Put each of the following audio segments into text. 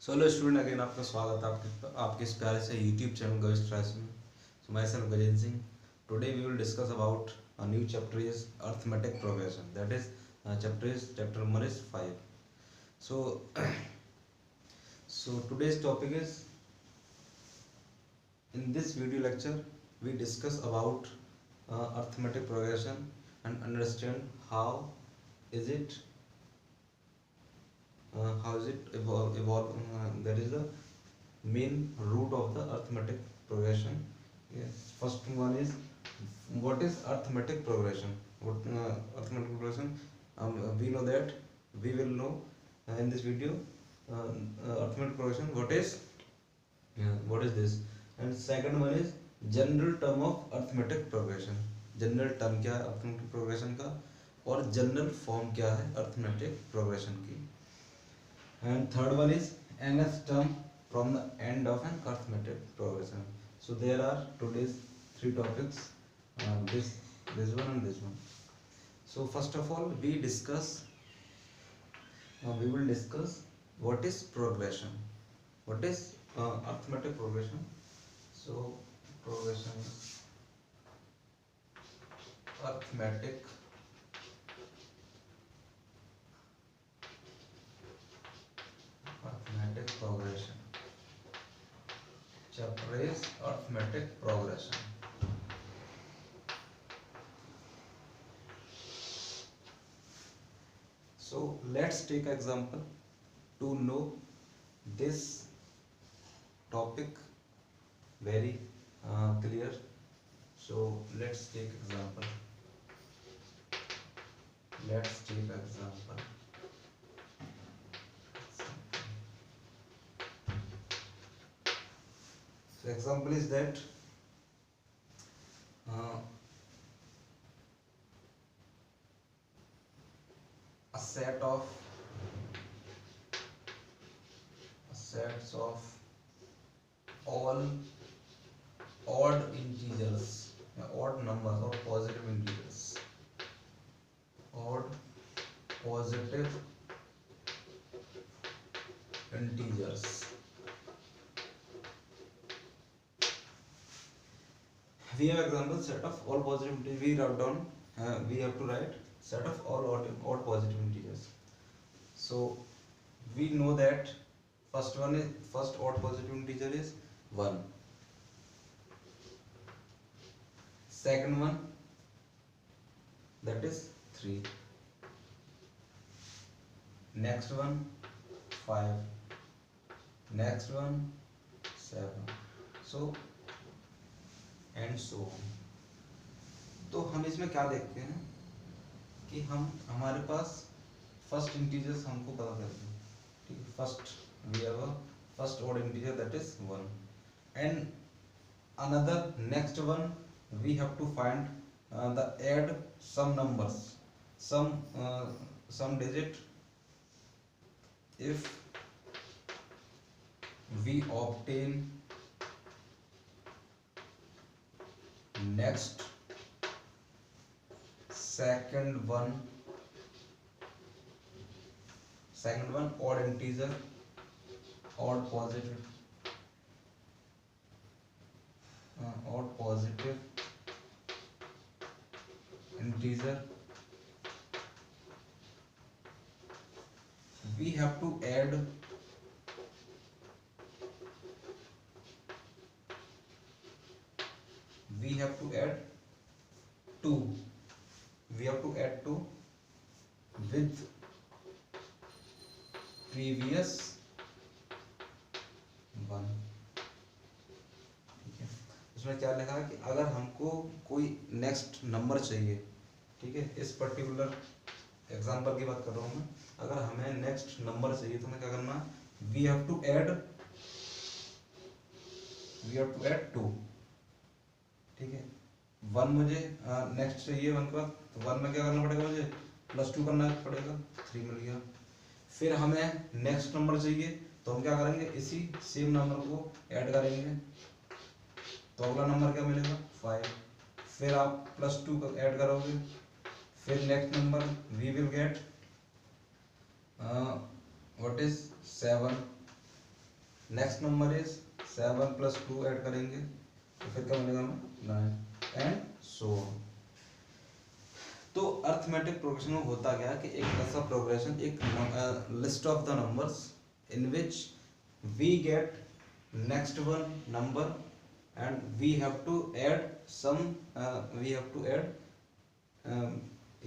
So hello student, again आपका स्वागत है आपके इस प्यारे से यूट्यूब चैनल गर्ल्स क्लास में। So my self Gajendra Singh. Today we will discuss about a new chapter is arithmetic progression, that is chapter number is 5. So so today's topic is, in this video lecture we discuss about arithmetic progression and understand how is it evolve. That is the main root of the arithmetic progression. Yes, first one is, what is arithmetic progression? Arithmetic progression, we know that, we will know in this video. Arithmetic progression, what is this? And second one is general term of arithmetic progression. General term क्या है arithmetic progression का, और general form क्या है arithmetic progression की. And third one is nth term from the end of an arithmetic progression. So there are today's three topics, this one and this one. So first of all we will discuss what is progression, what is arithmetic progression. So progression, arithmetic progression. Chapter is arithmetic progression. So let's take example to know this topic very clear. So let's take example. So example is that a sets of all odd integers, odd numbers or positive integers, odd positive integers. We have example set of all positive integers. We write down, we have to write set of all odd positive integers. So we know that first odd positive integer is 1. Second one, that is 3. Next one 5. Next one 7. So and so on. तो हम इसमें क्या देखते हैं कि हमारे पास first integers हमको पता करते हैं. ठीक है, first we have a first odd integer that is 1, and another next one we have to find the add some numbers, some digit. If we obtain next second one odd integer, odd positive integer, we have to add two. We have to add 2 with previous 1. ठीक है, उसमें क्या लिखा है कि अगर हमको कोई नेक्स्ट नंबर चाहिए, ठीक है, इस पर्टिकुलर एग्जांपल की बात कर रहा हूँ मैं, अगर हमें नेक्स्ट नंबर चाहिए तो हमें क्या करना है, वी हैव टू ऐड 2. ठीक है, 1 मुझे नेक्स्ट चाहिए 1 का, तो 1 में क्या करना पड़ेगा, मुझे +2 करना पड़ेगा, 3 मिल गया. फिर हमें नेक्स्ट नंबर चाहिए तो हम क्या करेंगे, इसी सेम नंबर को ऐड करेंगे, तो अगला नंबर क्या मिलेगा 5. फिर आप +2 का ऐड करोगे, फिर next number we will get what is 7. Next number is 7 plus 2 add करेंगे तो फिर क्या मिलेगा हमें 9 एंड सो ऑन। तो अर्थमेटिक प्रोग्रेशन में होता क्या है कि एक ऐसा प्रोग्रेशन, एक list of the numbers in which we get next one number and we have to add some we have to add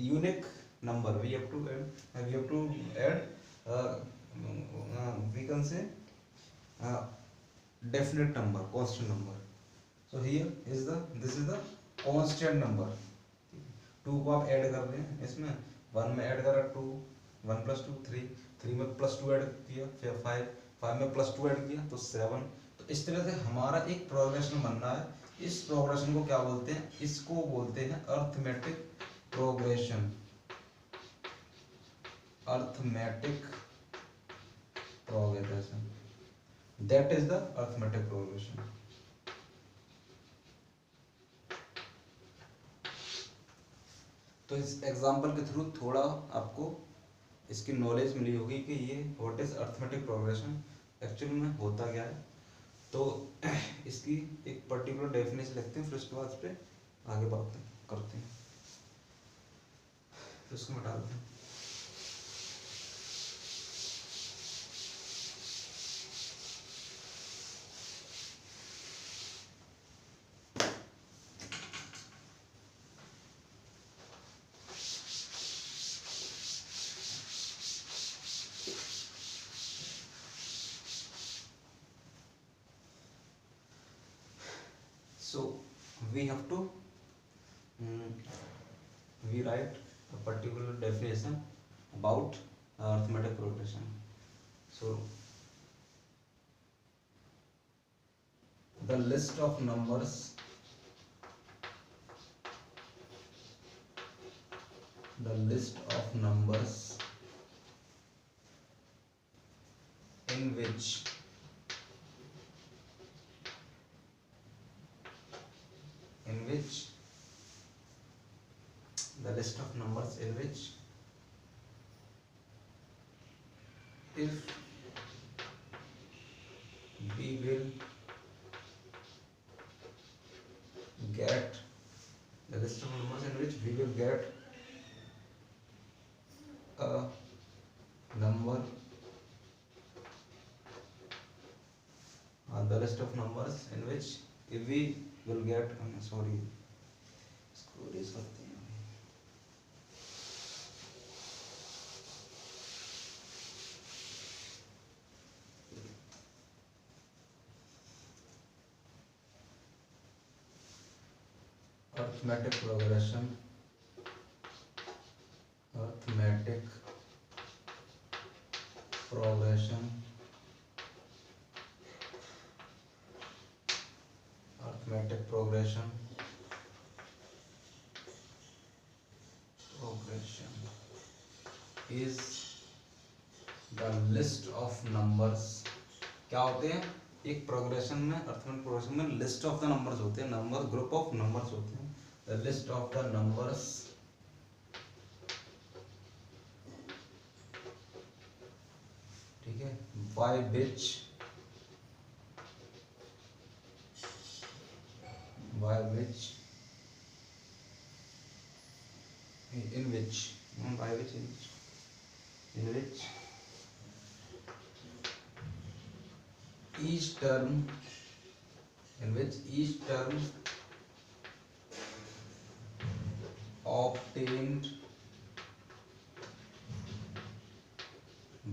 unique number, we have to add we can say uh, definite number, constant number. So here is the, this is the constant number। 2 को आप add कर रहे हैं इसमें, 1 में add करा 2, 1 plus 2 3, 3 में plus 2 add किया, फिर 5, 5 में प्लस 2 ऐड किया तो 7। तो इस तरह से हमारा एक प्रोग्रेशन बन रहा है। इस प्रोग्रेशन को क्या बोलते हैं? इसको बोलते हैं arithmetic progression. Arithmetic progression, that is the arithmetic progression. तो इस एग्जांपल के थ्रू थोड़ा आपको इसकी नॉलेज मिली होगी कि ये what is arithmetic progression actually में होता क्या है। तो इसकी एक पर्टिकुलर डेफिनेशन लिखते हैं, फिर उसके बाद इस पे आगे बात करते हैं। तो इसको हटा देते हैं। So we have to we write a particular definition about arithmetic progression. So the list of numbers in which the list of numbers in which if we will get the list of numbers in which we will get a number, the list of numbers in which if we will get sorry इसको erase करते हैं। arithmetic progression is the list of numbers। क्या होते हैं एक progression में, arithmetic progression में list of the numbers होते हैं, नंबर ग्रुप ऑफ नंबर्स होते हैं। The list of the numbers ठीक है by which in which each term obtained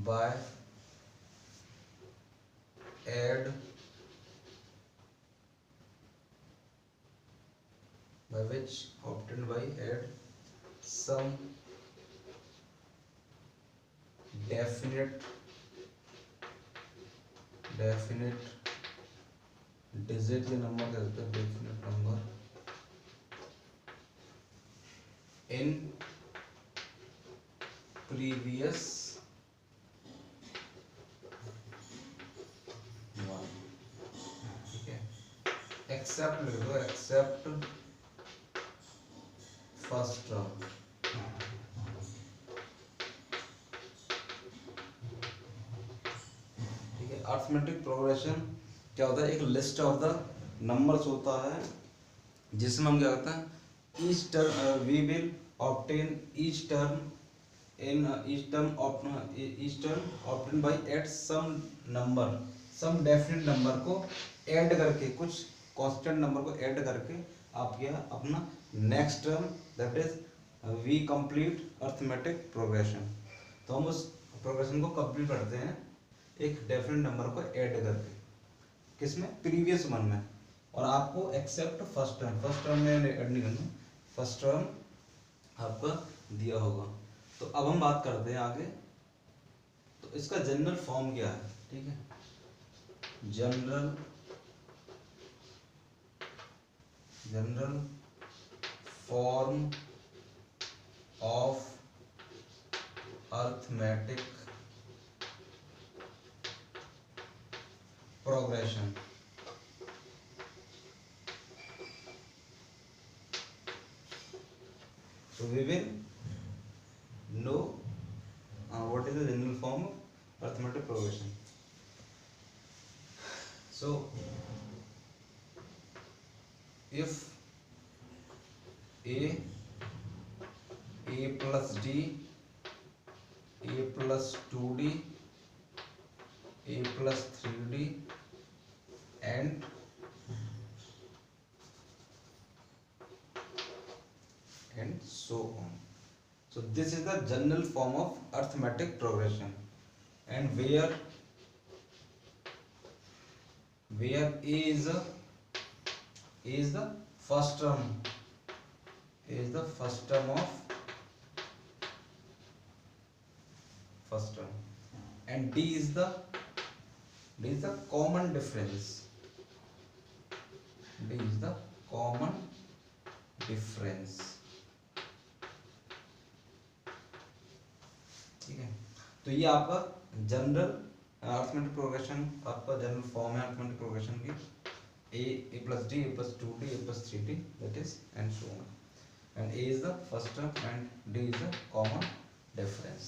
by add some definite digit या नंबर कहते हैं, definite number in previous one। ठीक है, except लिख दो, except first term। ठीक है, अर्थमेटिक प्रोग्रेशन क्या होता है, एक लिस्ट ऑफ द नंबर्स होता है जिसमें हम क्या करते हैं, each term we will obtain each term in each term obtain by at some number, some definite number को ऐड करके, कुछ कांस्टेंट नंबर को ऐड करके आप यह अपना next term that is we complete arithmetic progression. तो हम उस प्रोग्रेशन को कंप्लीट करते हैं एक डेफिनेट नंबर को ऐड करके, किसमें, प्रीवियस वन में। और आपको accept first term, first term में ऐड नहीं करना, फर्स्ट टर्म आपका दिया होगा। तो अब हम बात करते हैं आगे, तो इसका जनरल फॉर्म क्या है, ठीक है, general form of arithmetic progression. So we will know what is the general form of arithmetic progression. So if a plus d, a plus 2d, a plus 3d and so on. So this is the general form of arithmetic progression, and where a is the first term, is the first term of first term, and d is the common difference, d is the common difference, ठीक है। तो ये आपका general arithmetic progression, आपका general form है arithmetic progression की, a plus d, a plus 2d, a plus 3d, that is and so on, and a is the first term and d is the common difference।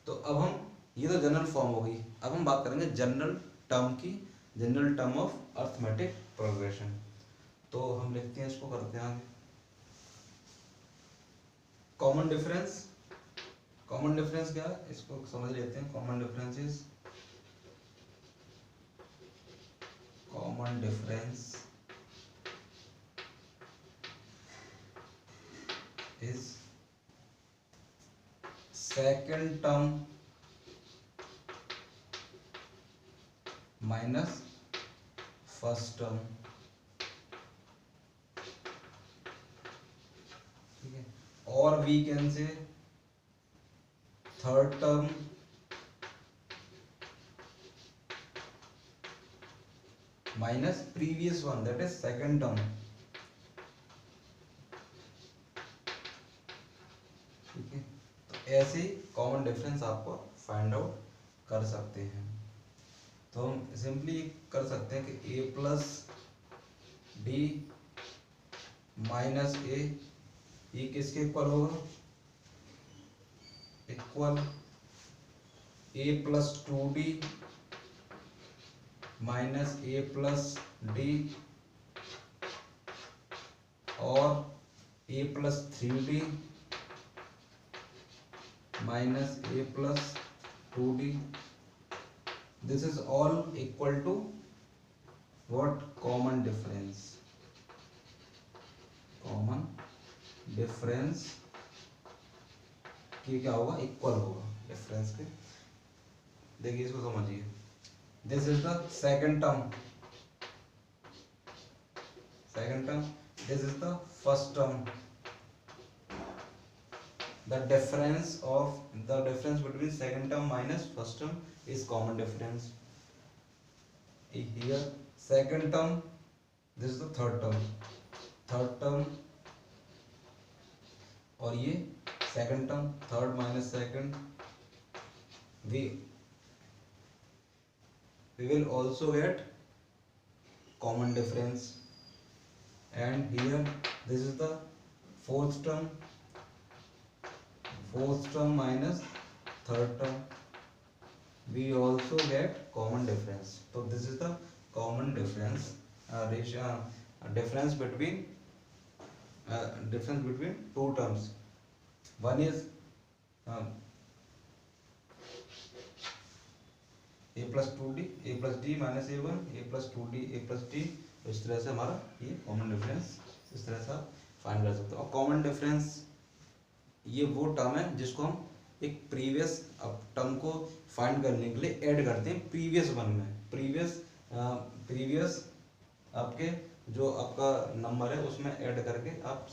तो अब हम, ये तो general form हो गई, अब हम बात करेंगे जनरल टर्म की, general term of arithmetic progression. तो हम लिखते हैं, इसको करते हैं आगे, कॉमन डिफरेंस। कॉमन डिफरेंस क्या है, इसको समझ लेते हैं। Common difference is second term minus first term, ठीक है, और we can say third term minus previous one, that is second term, ठीक है। तो ऐसे कॉमन डिफरेंस आपको फाइंड आउट कर सकते हैं। तो हम सिंपली कर सकते हैं कि a प्लस डी माइनस ए, ये किसके इक्वल होगा, equal a plus 2d minus a plus D और a plus 3d minus a plus 2d, this is all equal to what, common difference, common difference की क्या होगा, इक्वल होगा difference के। देखिए इसको समझिए, this is the second term, this is the first term, the difference between second term minus first term is common difference. Here second term, this is the third term और ये second term, third minus second, we will also get common difference, and here this is the fourth term minus third term, we also get common difference. So this is the common difference, difference between two terms. One is um, a plus 2d, a plus d minus A one, A plus 2d, A plus D. इस तरह से हमारा ये common difference इस तरह से आप find कर सकते हो। और कॉमन डिफरेंस ये वो टर्म है जिसको हम एक प्रीवियस टर्म को फाइंड करने के लिए ऐड करते हैं प्रीवियस वन में। प्रीवियस आपके जो आपका नंबर है उसमें ऐड करके आप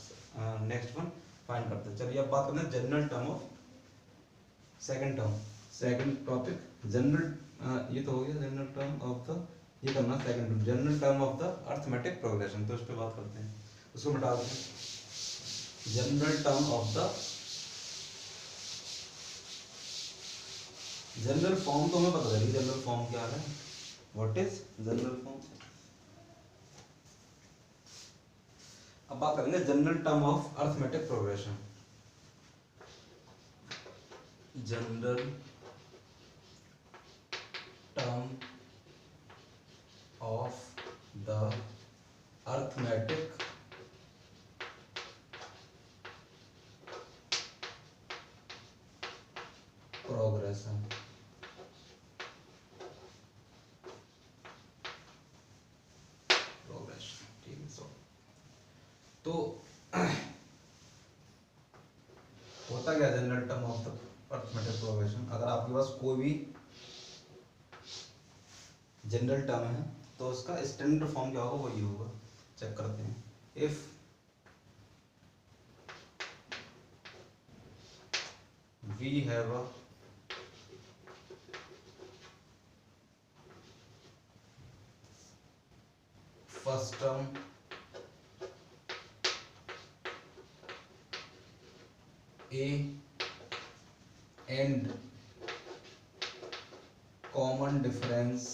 नेक्स्ट वन फाइंड करते हैं। चलिए अब बात करते हैं general term of second topic general. ये तो हो गया जनरल टर्म ऑफ द, ये करना second term general term of the arithmetic progression. तो इस पे बात करते हैं, उसको मिटा देते हैं। General term of the, general form तो हमें पता चली, जनरल फॉर्म क्या है, व्हाट इज जनरल फॉर्म। अब बात करेंगे general term of arithmetic progression. General term of the arithmetic progression. ठीक है। सो तो होता क्या general term of the arithmetic progression, अगर आपके पास कोई भी जनरल टर्म है तो उसका स्टैंडर्ड फॉर्म क्या होगा, वो ये होगा। चेक करते हैं। If we have a first term A and common difference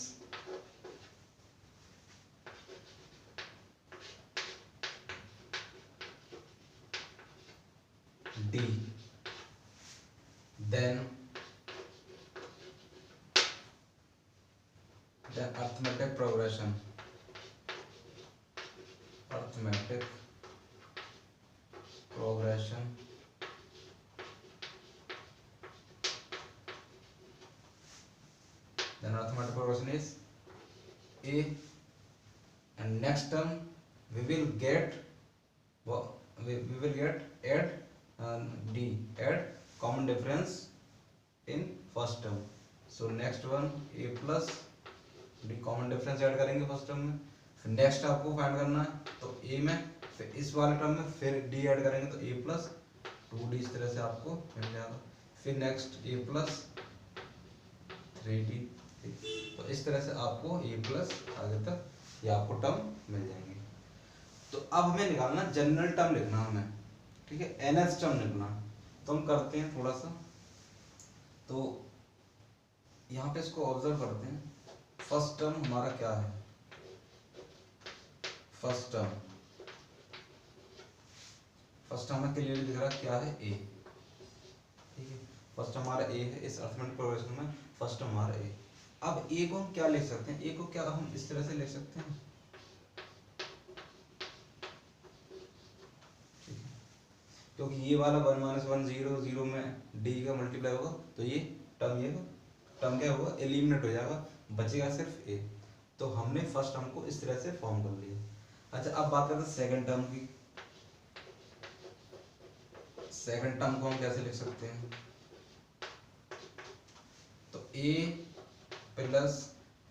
D, then arithmetic progression then arithmetic progression is A, and next term we will get add D, add common difference in first term. So next one A plus D common difference add करेंगे first term में। फिर next आपको find करना है तो A में, फिर इस वाले टर्म में फिर D ऐड करेंगे तो A प्लस 2D इस तरह से आपको मिल जाएगा। फिर नेक्स्ट A प्लस 3D। तो इस तरह से आपको A प्लस आगे तक ये आपको टर्म मिल जाएंगे। तो अब हमें निकालना जनरल टर्म लिखना हमें, ठीक है, NS टर्म लिखना। तो हम करते हैं थोड़ा सा, तो यहाँ पे इसको ऑब्जर्व करते हैं। फर्स्ट टर्म हमारा क्या है, फर्स्ट टर्म हमें क्लियरली दिख रहा है क्या है, A। ठीक है, फर्स्ट टर्म हमारा A है इस अर्थमेटिक प्रोग्रेशन में, फर्स्ट टर्म हमारा A। अब A को हम क्या लिख सकते हैं, A को क्या हम इस तरह से लिख सकते हैं, क्योंकि ये वाला 1 माइनस 1 0 0 में D का मल्टीप्लाई होगा तो ये टर्म क्या होगा, एलिमिनेट हो जाएगा, बचेगा सिर्फ A। तो हमने फर्स्ट टर्म को इस तरह से फॉर्म कर लिया। अच्छा अब बात करते हैं सेकंड टर्म की। सेकंड टर्म को हम कैसे लिख सकते हैं, तो A प्लस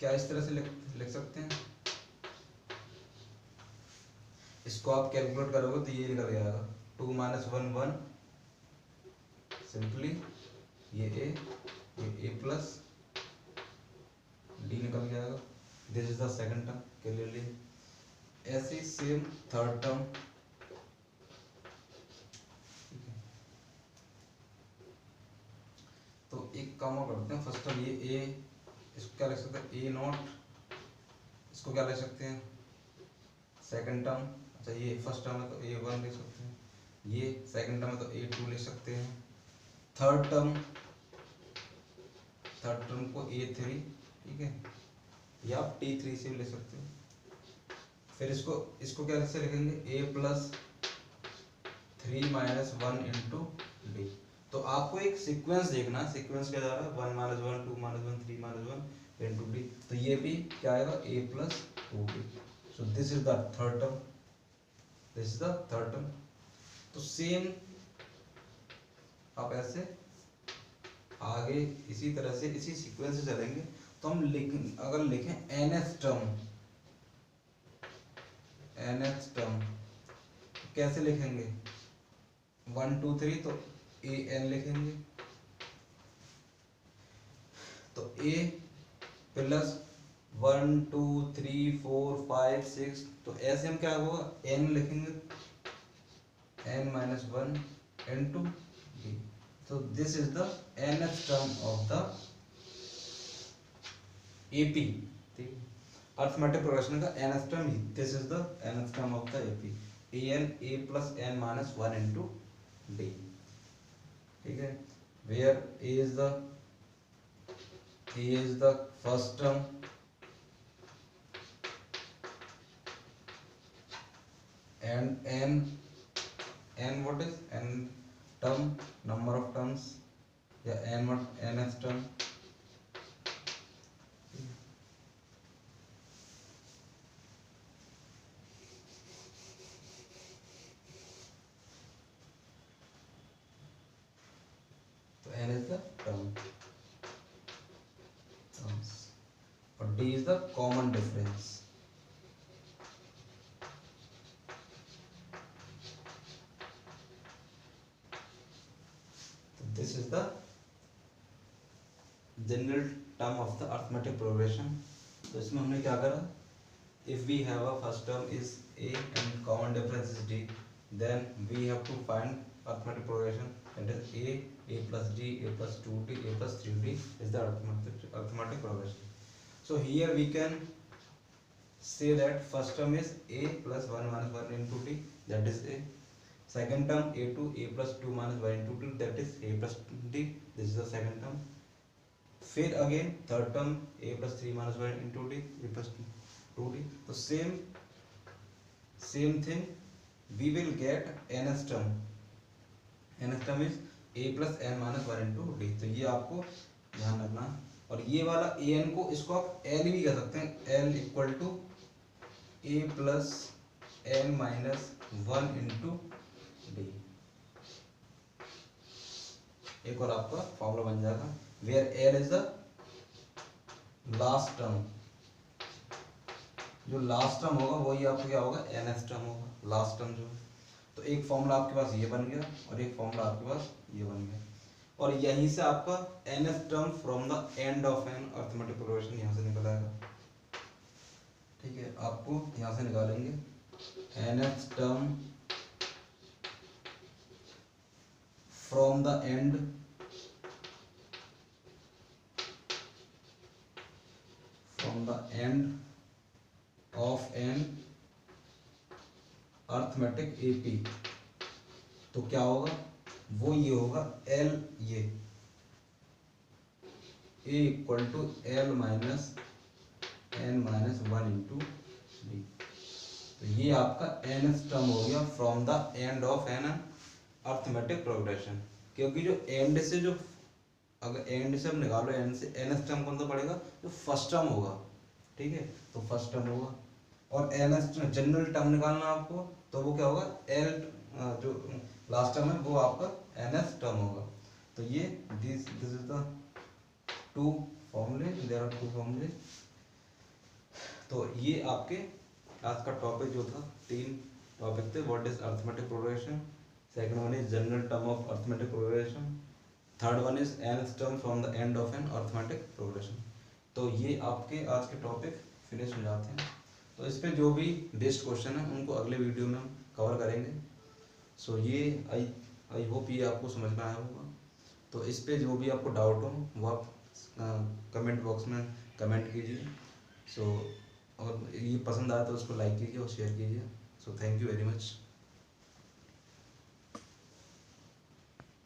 क्या इस तरह से लिख सकते हैं, इसको आप कैलकुलेट करोगे तो ये निकल जाएगा 2 माइनस 1 1, सिंपली ये A प्लस D निकल जाएगा। This is the second term clearly. ऐसे ही सेम थर्ड टर्म, तो एक काम और करते हैं। फर्स्ट टर्म ये A, इसको क्या लिख सकते हैं, A नॉट, इसको क्या लिख सकते हैं सेकंड टर्म। अच्छा ये फर्स्ट टर्म है तो A1 लिख सकते हैं, ये सेकंड टर्म है तो A2 लिख सकते हैं। थर्ड टर्म थर्ड टर्म को A3, ठीक है, या आप T3 से भी ले सकते हो। फिर इसको कैसे लिखेंगे, A प्लस 3-1 डी। तो आपको एक सीक्वेंस देखना, सीक्वेंस क्या जा रहा है, 1-1 2-1 3-1 डी। तो ये भी क्या आएगा, A plus 2D। So this is the third term, this is the third term. तो सेम आप ऐसे आगे इसी तरह से इसी सीक्वेंस से चलेंगे। तो हम अगर लिखें nth टर्म कैसे लिखेंगे, 1 2 3 तो an लिखेंगे। तो a प्लस 1 2 3 4 5 6, तो ऐसे हम क्या होगा, n लिखेंगे, n-1 into d। So this is the nth term of the AP, ठीक है, अर्थमेटिक प्रोग्रेशन का nth term, this is the nth term of the AP, an a plus n-1 into d, ठीक है, where a is the first term and n what is n term, number of terms, या nth term। तो n is the terms और d is the common difference। This is the general term of the arithmetic progression। तो इसमें हमने क्या करा, if we have a first term is a and common difference is d, then we have to find arithmetic progression, that is a plus d, a plus 2d, a plus 3d is the arithmetic progression। So here we can say that first term is a plus 1 minus 1 into d, that is a। Second term a2 a plus 2 minus 1 into 2, that is a plus d, this is the second term। फिर again third term a plus 3 minus 1 into d, a plus 2d। तो same thing we will get nth term, nth term is a plus n minus 1 into d। तो ये आपको ध्यान रखना। और ये वाला an को, इसको आप l भी कह सकते हैं, l equal to a plus n minus 1 into d. एक और आपका फॉर्मूला बन जाएगा, where l is the last term, जो लास्ट टर्म होगा वही आपका क्या होगा, nth टर्म होगा, लास्ट टर्म जो। तो एक फॉर्मूला आपके पास ये बन गया और एक फॉर्मूला आपके पास ये बन गया। और यहीं से आपका nth term from the end of an arithmetic progression यहाँ से निकल आएगा, ठीक है। आपको यहाँ से निकालेंगे nth term from the end of an arithmetic AP। तो क्या होगा, वो ये होगा L, ये A equal to L minus n minus 1 into d. तो ये आपका nth टर्म हो गया from the end of an arithmetic progression. क्योंकि जो एंड से, जो अगर एंड से हम निकालो एंड से, nth टर्म कौन सा पड़ेगा, जो फर्स्ट टर्म होगा, ठीक है, तो फर्स्ट टर्म होगा। और nth जनरल टर्म निकालना आपको, तो वो क्या होगा, l जो लास्ट टर्म है वो आपका nth टर्म होगा। तो ये दिस इज द टू फॉर्मूले, देयर आर टू फॉर्मूले। तो ये आपके आज का टॉपिक जो था, 3 टॉपिक थे, what is arithmetic progression, second one is general term of arithmetic progression, third one is nth term from the end of an arithmetic progression. तो ये आपके आज के टॉपिक फिनिश हो जाते हैं। तो इस पे जो भी बेस्ट क्वेश्चन है उनको अगले वीडियो में हम कवर करेंगे। सो ये आई होप ये आपको समझ में आया होगा। तो इस पे जो भी आपको डाउट हो वो आप कमेंट बॉक्स में कमेंट कीजिए। सो और ये पसंद आया तो उसको लाइक कीजिए और शेयर कीजिए। So thank you very much.